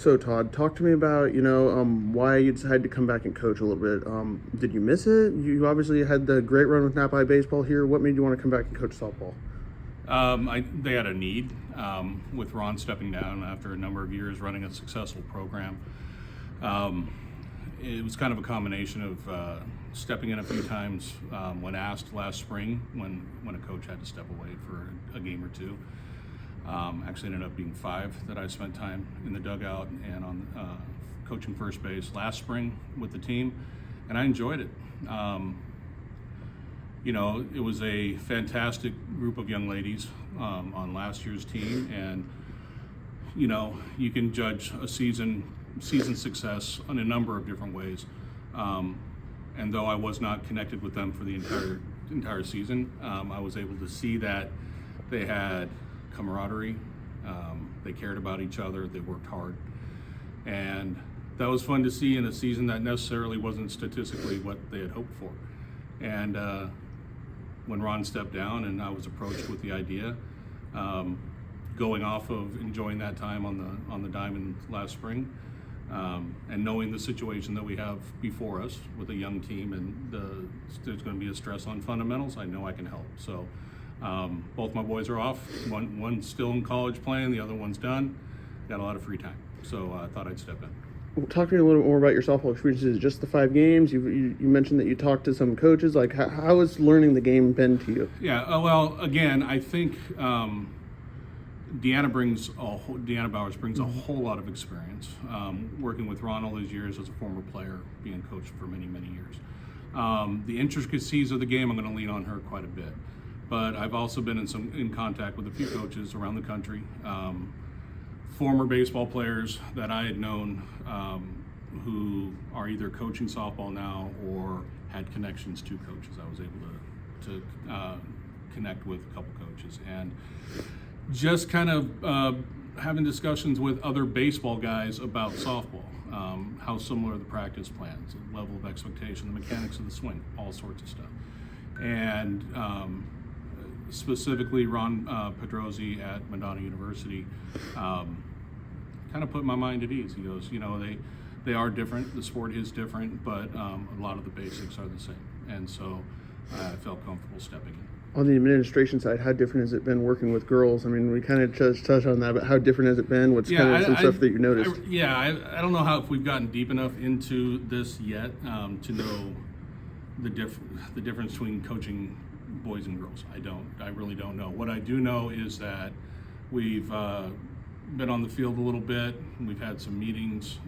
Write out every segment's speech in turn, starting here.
So Todd, talk to me about why you decided to come back and coach a little bit. Did you miss it? You obviously had the great run with napa-high-baseball here. What made you want to come back and coach softball? They had a need with Ron stepping down after a number of years running a successful program. It was kind of a combination of stepping in a few times when asked last spring when a coach had to step away for a game or two. Actually ended up being 5 that I spent time in the dugout and on coaching first base last spring with the team, and I enjoyed it. It was a fantastic group of young ladies on last year's team, and you can judge a season success in a number of different ways. And though I was not connected with them for the entire season, I was able to see that they had camaraderie, they cared about each other, they worked hard, and that was fun to see in a season that necessarily wasn't statistically what they had hoped for. And when Ron stepped down and I was approached with the idea, going off of enjoying that time on the diamond last spring, and knowing the situation that we have before us with a young team, and there's going to be a stress on fundamentals, I know I can help. So both my boys are off. One's still in college playing, the other one's done. Got a lot of free time, so I thought I'd step in. Well, talk to me a little bit more about your softball experience. Is it just the 5 games? You mentioned that you talked to some coaches. Like, how has learning the game been to you? Yeah, well, again, I think Deanna Bowers brings a whole lot of experience, working with Ron all those years as a former player, being coached for many, many years. The intricacies of the game, I'm going to lean on her quite a bit. But I've also been in contact with a few coaches around the country, former baseball players that I had known who are either coaching softball now or had connections to coaches. I was able to connect with a couple coaches, and just kind of having discussions with other baseball guys about softball, how similar the practice plans, the level of expectation, the mechanics of the swing, all sorts of stuff. And specifically Ron Pedrosi at Madonna University kind of put my mind at ease. He goes, they are different, the sport is different, but a lot of the basics are the same. And so I felt comfortable stepping in. On the administration side, how different has it been working with girls? I mean, we kind of just touched on that, but how different has it been? What's kind of some stuff that you noticed? I don't know if we've gotten deep enough into this yet to know the difference between coaching boys and girls. I really don't know. What I do know is that we've been on the field a little bit. We've had some meetings,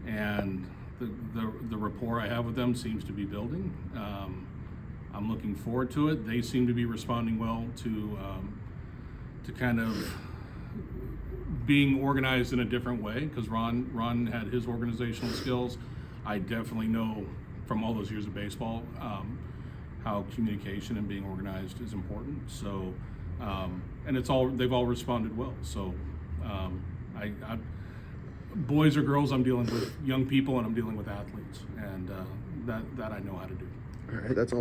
and the rapport I have with them seems to be building. I'm looking forward to it. They seem to be responding well to kind of being organized in a different way, because Ron had his organizational skills. I definitely know from all those years of baseball how communication and being organized is important. So, and they've all responded well. So, boys or girls, I'm dealing with young people and I'm dealing with athletes, and that I know how to do. All right, that's all.